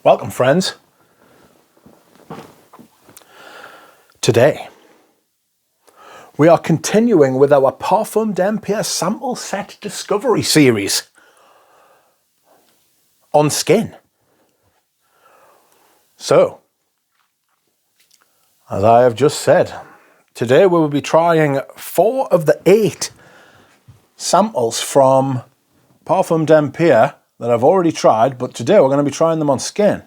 Welcome, friends. Today, we are continuing with our Parfum d'Empire sample set discovery series on skin. So, as I have just said, today we will be trying 4 of the 8 samples from Parfum d'Empire that I've already tried, but today we're going to be trying them on skin.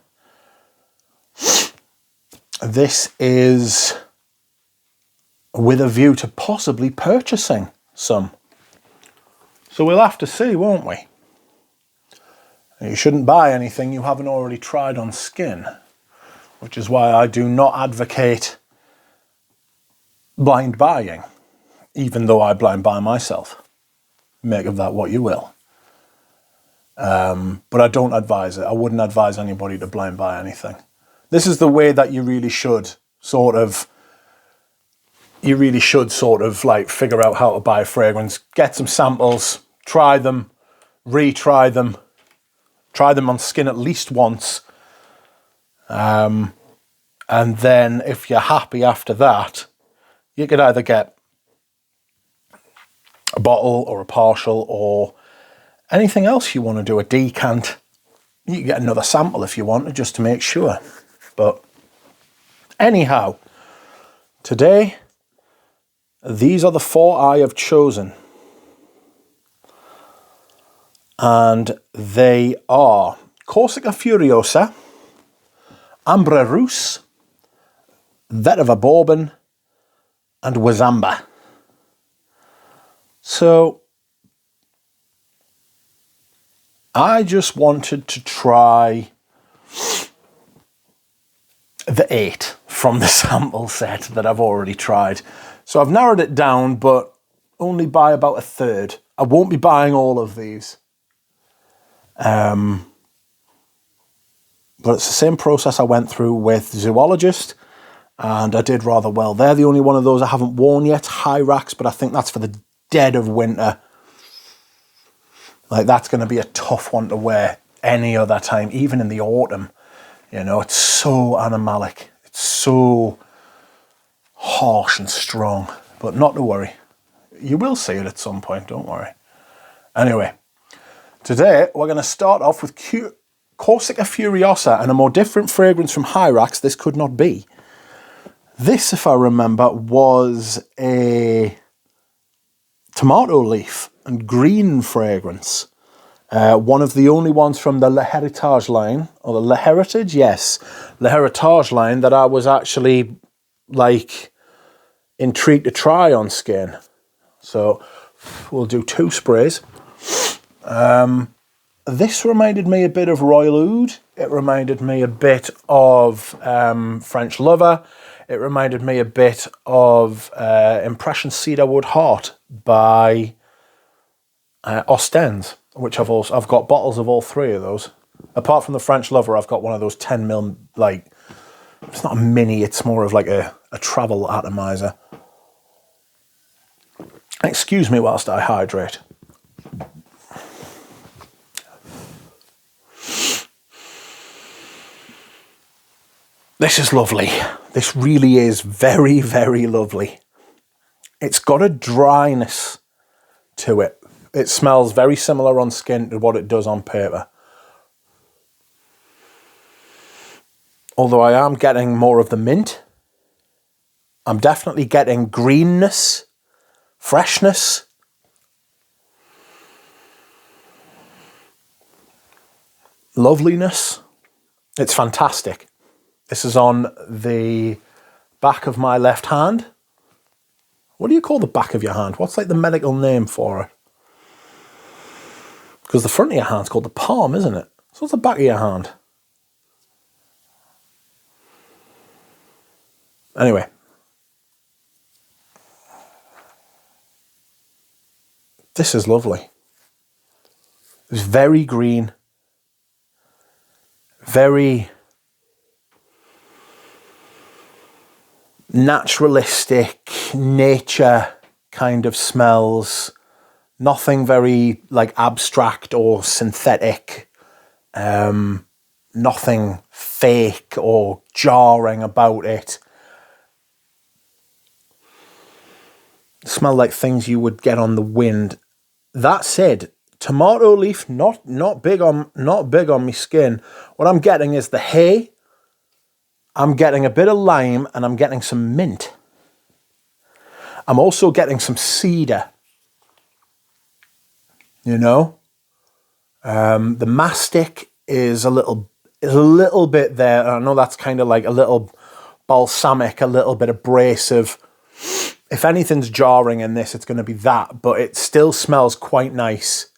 This is with a view to possibly purchasing some. So we'll have to see, won't we? You shouldn't buy anything you haven't already tried on skin, which is why I do not advocate blind buying, even though I blind buy myself. Make of that what you will. But I don't advise it. I wouldn't advise anybody to blind buy anything. This is the way that you really should sort of like figure out how to buy a fragrance. Get some samples, try them, retry them, try them on skin at least once. And then if you're happy after that, you could either get a bottle or a partial or anything else you want to do, a decant. You can get another sample if you want, just to make sure. But anyhow, today, these are the 4 I have chosen. And they are Corsica Furiosa, Ambre Russe, Vetiver Bourbon, and Wazamba. So, I just wanted to try the 8 from the sample set that I've already tried. So I've narrowed it down, but only by about a third. I won't be buying all of these. But it's the same process I went through with Zoologist, and I did rather well. They're the only one of those I haven't worn yet, Hydrate, but I think that's for the dead of winter. Like, that's going to be a tough one to wear any other time, even in the autumn. You know, it's so animalic. It's so harsh and strong. But not to worry. You will see it at some point, don't worry. Anyway, today we're going to start off with Corsica Furiosa, and a more different fragrance from Hyrax this could not be. This, if I remember, was a tomato leaf and green fragrance. One of the only ones from the Le Heritage line, or the Le Heritage, yes, Le Heritage line that I was actually like intrigued to try on skin. So we'll do 2 sprays. This reminded me a bit of Royal Oud. It reminded me a bit of French Lover. It reminded me a bit of Impression Cedarwood Heart by Ostens, which I've got bottles of all 3 of those. Apart from the French Lover, I've got one of those 10ml, like, it's not a mini, it's more of like a travel atomizer. Excuse me whilst I hydrate. This is lovely. This really is very, very lovely. It's got a dryness to it. It smells very similar on skin to what it does on paper. Although I am getting more of the mint. I'm definitely getting greenness, freshness. Loveliness. It's fantastic. This is on the back of my left hand. What do you call the back of your hand? What's like the medical name for it? Because the front of your hand's called the palm, isn't it? So what's the back of your hand? Anyway. This is lovely. It's very green. Very naturalistic, nature kind of smells. Nothing very like abstract or synthetic. Nothing fake or jarring about it. Smell like things you would get on the wind. That said, tomato leaf, not big on my skin. What I'm getting is the hay. I'm getting a bit of lime, and I'm getting some mint. I'm also getting some cedar. You know, the mastic is a little bit there. I know that's kind of like a little balsamic, a little bit abrasive. If anything's jarring in this, it's going to be that, but it still smells quite nice.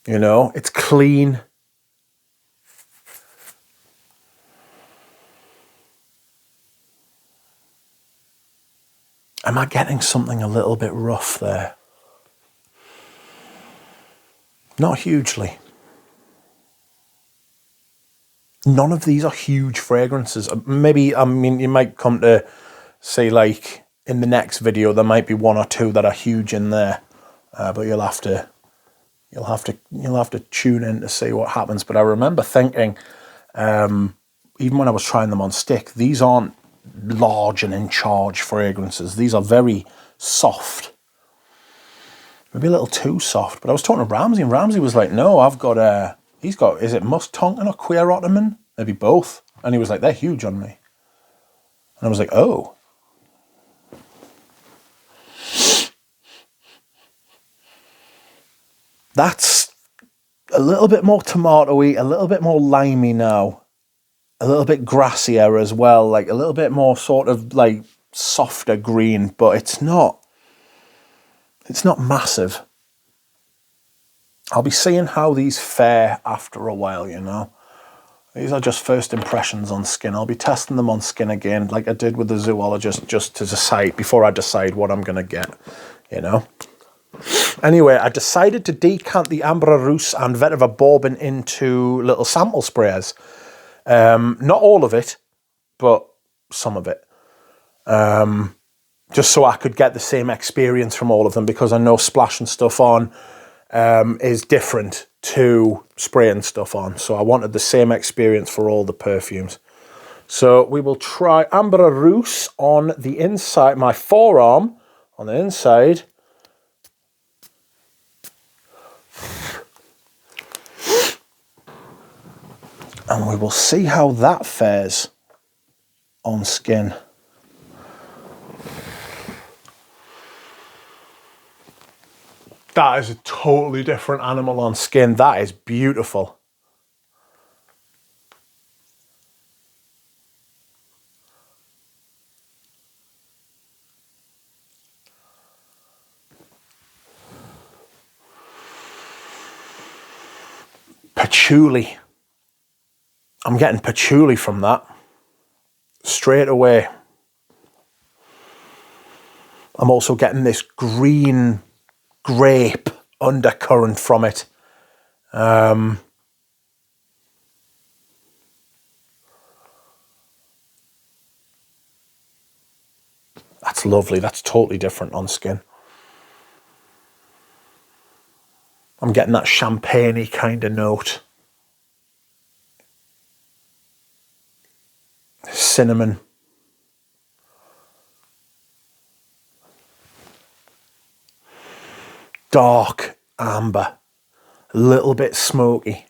You know, it's clean. Am I getting something a little bit rough there? Not hugely. None of these are huge fragrances. Maybe, I mean, you might come to see, like, in the next video, there might be one or two that are huge in there, but you'll have to tune in to see what happens. But I remember thinking, even when I was trying them on stick, these aren't large and in charge fragrances. These are very soft. Maybe a little too soft. But I was talking to Ramsey, and Ramsey was like, no, I've got he's got, is it Musk Tonkin or Queer Ottoman? Maybe both. And he was like, they're huge on me. And I was like, oh. That's a little bit more tomatoey, a little bit more limey now. A little bit grassier as well, like a little bit more sort of like softer green, but it's not massive. I'll be seeing how these fare after a while, you know. These are just first impressions on skin. I'll be testing them on skin again, like I did with the zoologist, just to decide, before I decide what I'm going to get, you know. Anyway, I decided to decant the Ambre Russe and Vetiver Bourbon into little sample sprayers. Not all of it, but some of it. Just so I could get the same experience from all of them, because I know splashing stuff on is different to spraying stuff on. So I wanted the same experience for all the perfumes. So we will try Ambre Russe on the inside, my forearm on the inside. And we will see how that fares on skin. That is a totally different animal on skin. That is beautiful. Patchouli. I'm getting patchouli from that straight away. I'm also getting this green grape undercurrent from it. That's lovely. That's totally different on skin. I'm getting that champagne-y kind of note. Cinnamon. Dark amber. A little bit smoky.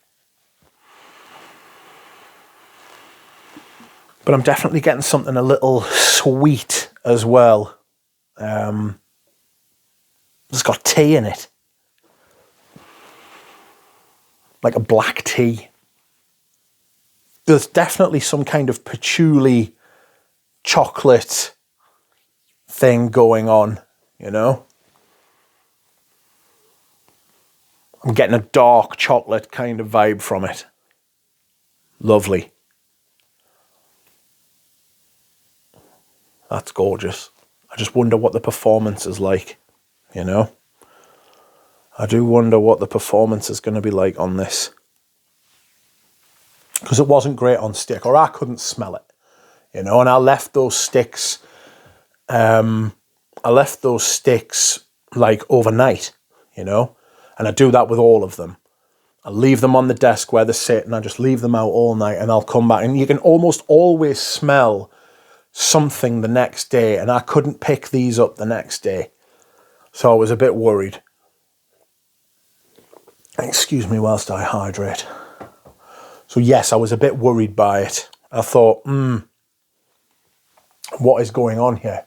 But I'm definitely getting something a little sweet as well. It's got tea in it. Like a black tea. There's definitely some kind of patchouli chocolate thing going on, you know? I'm getting a dark chocolate kind of vibe from it. Lovely. That's gorgeous. I just wonder what the performance is like, you know? I do wonder what the performance is going to be like on this. Because it wasn't great on stick, or I couldn't smell it, you know? And I left those sticks, like overnight, you know? And I do that with all of them. I leave them on the desk where they sit, and I just leave them out all night, and I'll come back. And you can almost always smell something the next day, and I couldn't pick these up the next day. So I was a bit worried. Excuse me whilst I hydrate. So yes, I was a bit worried by it. I thought, what is going on here?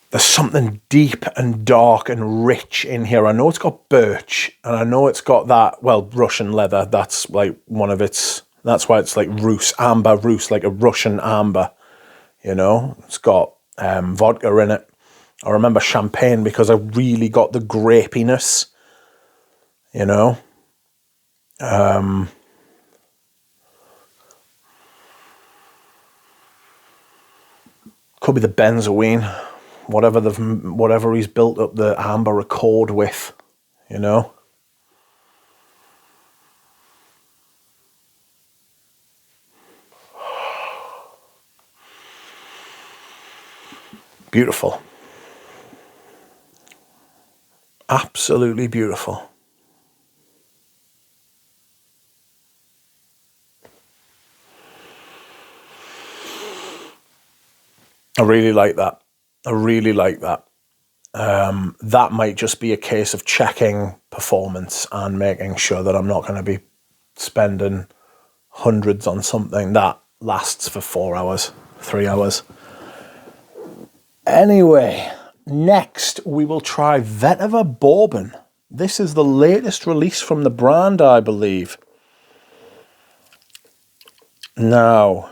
There's something deep and dark and rich in here. I know it's got birch, and I know it's got that, well, Russian leather. That's like one of its, that's why it's like Russe, Ambre Russe, like a Russian amber, you know. It's got vodka in it. I remember champagne because I really got the grapiness, you know. Could be the benzoine, whatever he's built up the amber accord with, you know. Beautiful. Absolutely beautiful. I really like that. I really like that. That might just be a case of checking performance and making sure that I'm not going to be spending hundreds on something that lasts for 4 hours, 3 hours. Anyway, next we will try Vetiver Bourbon. This is the latest release from the brand, I believe. Now,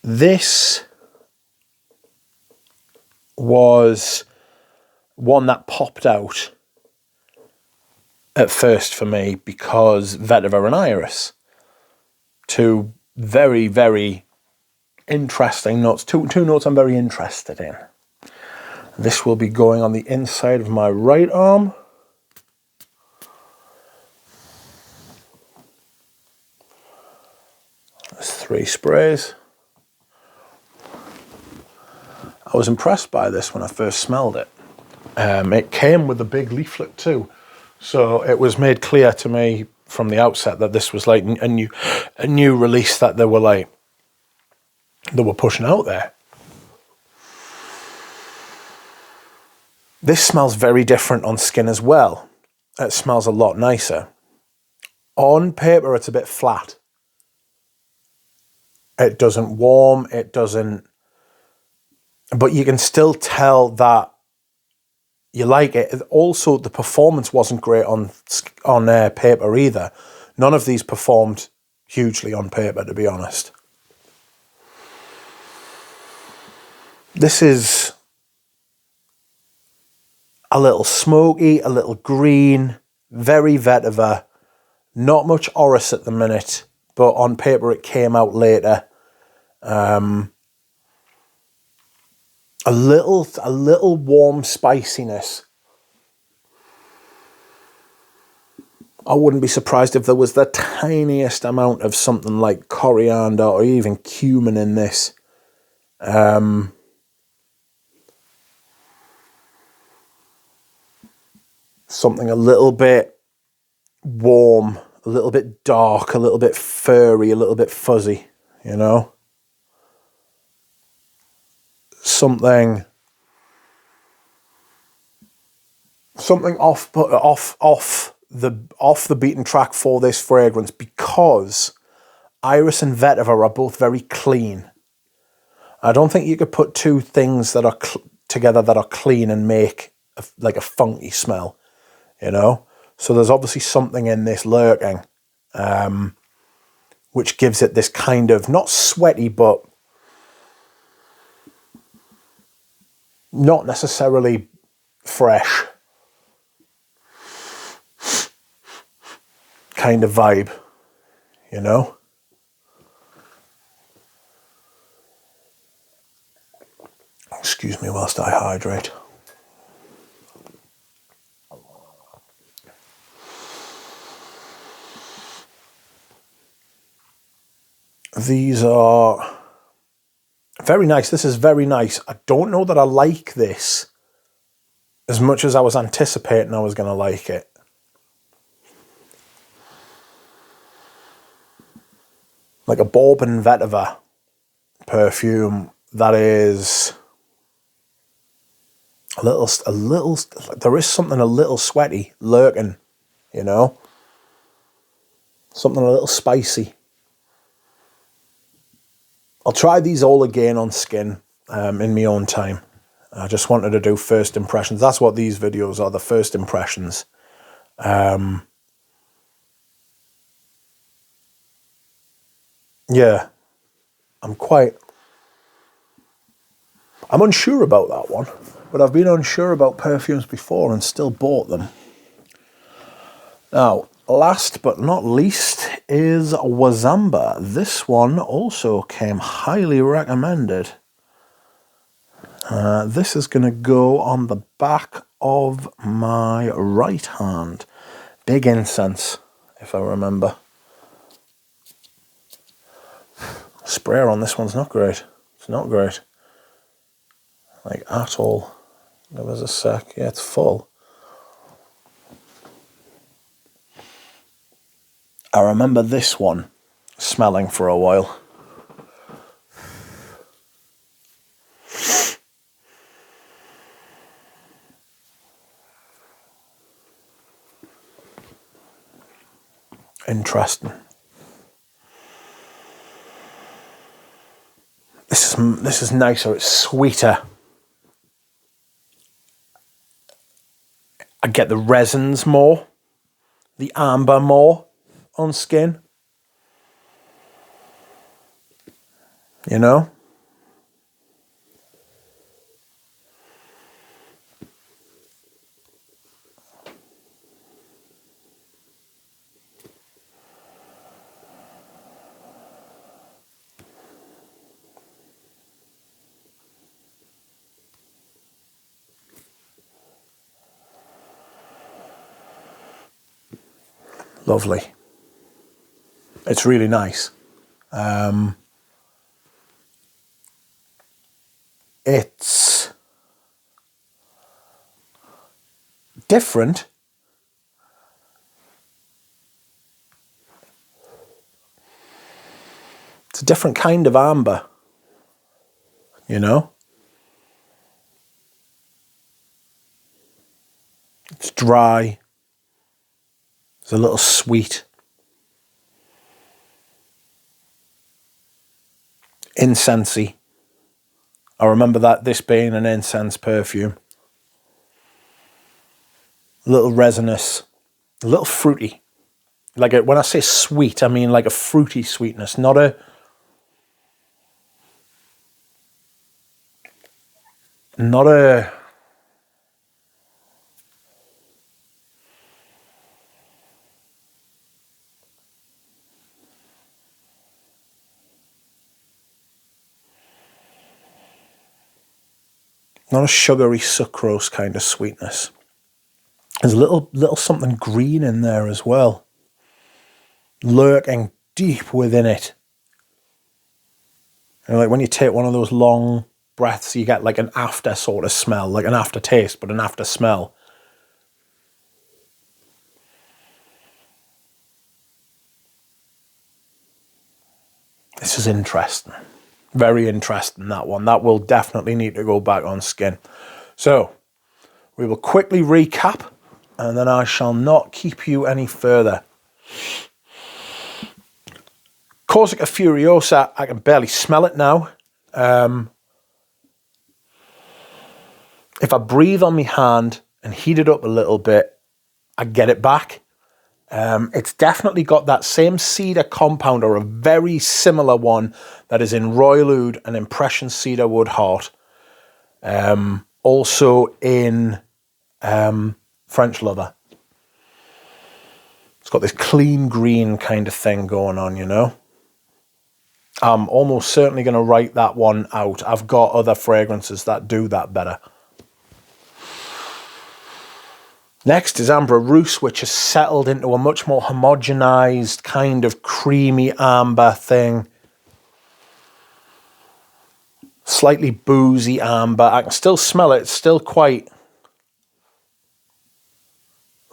this was one that popped out at first for me because Vetiver and Iris, two very, very interesting notes, two notes I'm very interested in. This will be going on the inside of my right arm. There's 3 sprays. I was impressed by this when I first smelled it. It came with a big leaflet too, so it was made clear to me from the outset that this was like a new release that they were pushing out there. This smells very different on skin as well. It smells a lot nicer. On paper, it's a bit flat. It doesn't warm, it doesn't, but you can still tell that you like it. Also, the performance wasn't great on paper either. None of these performed hugely on paper, to be honest. This is a little smoky, a little green, very vetiver. Not much orris at the minute, but on paper it came out later. A little warm spiciness. I wouldn't be surprised if there was the tiniest amount of something like coriander or even cumin in this. Something a little bit warm, a little bit dark, a little bit furry, a little bit fuzzy, you know? Something off the beaten track for this fragrance, because Iris and Vetiver are both very clean. I don't think you could put two things that are together that are clean and make like a funky smell, you know? So there's obviously something in this lurking, which gives it this kind of, not sweaty, but not necessarily fresh kind of vibe, you know? Excuse me whilst I hydrate. These are Very nice. This is very nice. I don't know that I like this as much as I was anticipating I was going to like it. Like a Bourbon Vetiver perfume that is a little, there is something a little sweaty lurking, you know? Something a little spicy. I'll try these all again on skin in my own time. I just wanted to do first impressions. That's what these videos are, the first impressions. Yeah, I'm unsure about that one, but I've been unsure about perfumes before and still bought them. Now, last but not least is Wazamba. This one also came highly recommended. This is going to go on the back of my right hand. Big incense, if I remember. Sprayer on this one's not great. It's not great. Like, at all. Give us a sec. Yeah, it's full. I remember this one smelling for a while. Interesting. This is nicer. It's sweeter. I get the resins more, the amber more on skin. You know? Lovely. It's really nice. It's different. It's a different kind of amber, you know? It's dry. It's a little sweet. Incensey. I remember this being an incense perfume. A little resinous, a little fruity. Like when I say sweet, I mean like a fruity sweetness, not a sugary sucrose kind of sweetness. There's a little something green in there as well, lurking deep within it. You know, like when you take one of those long breaths, you get like an after sort of smell, like an aftertaste, but an after smell. This is interesting. Very interesting, that one. That will definitely need to go back on skin. So, we will quickly recap, and then I shall not keep you any further. Corsica Furiosa, I can barely smell it now. If I breathe on my hand and heat it up a little bit, I get it back. It's definitely got that same cedar compound, or a very similar one that is in Royal Oud and Impression Cedar Wood Heart. Also in French Lover. It's got this clean green kind of thing going on, you know. I'm almost certainly going to write that one out. I've got other fragrances that do that better. Next is Ambre Russe, which has settled into a much more homogenized kind of creamy amber thing. slightly boozy amber. I can still smell it. It's still quite...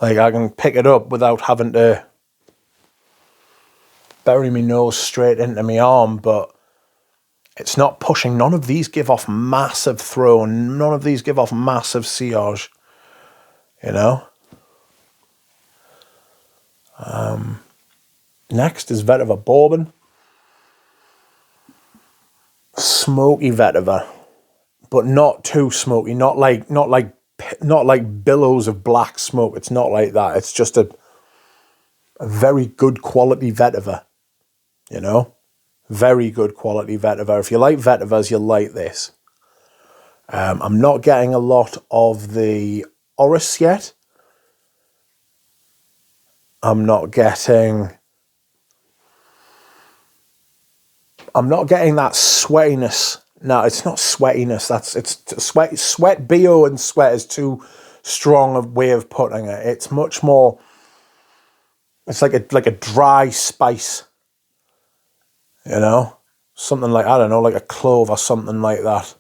like, I can pick it up without having to bury my nose straight into my arm, but it's not pushing. None of these give off massive throw. None of these give off massive sillage, you know? Next is Vetiver Bourbon. Smoky vetiver, but not too smoky. Not like billows of black smoke. It's not like that. It's just a very good quality vetiver, you know? Very good quality vetiver. If you like vetivers, you'll like this. I'm not getting a lot of the orris yet. I'm not getting that sweatiness. No, it's not sweatiness. It's sweat. Sweat, BO and sweat is too strong a way of putting it. It's much more. It's like a dry spice. You know, something like, I don't know, like a clove or something like that.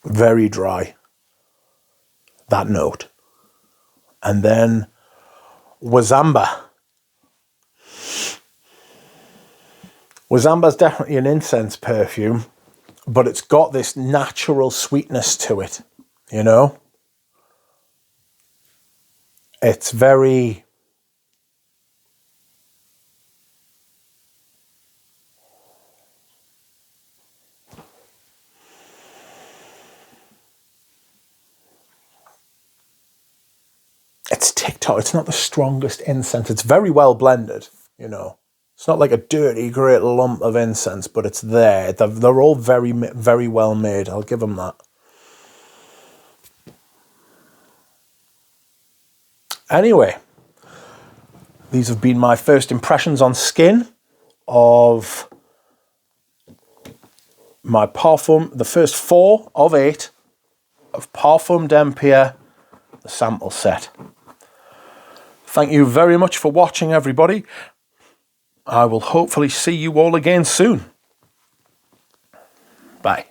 Very dry. That note, and then Wazamba. Wazamba's definitely an incense perfume, but it's got this natural sweetness to it, you know? It's very... it's TikTok. It's not the strongest incense. It's very well blended, you know? It's not like a dirty, great lump of incense, but it's there. They're all very, very well made. I'll give them that. Anyway, these have been my first impressions on skin of my Parfum, the first 4 of 8 of Parfum d'Empire, the sample set. Thank you very much for watching, everybody. I will hopefully see you all again soon. Bye.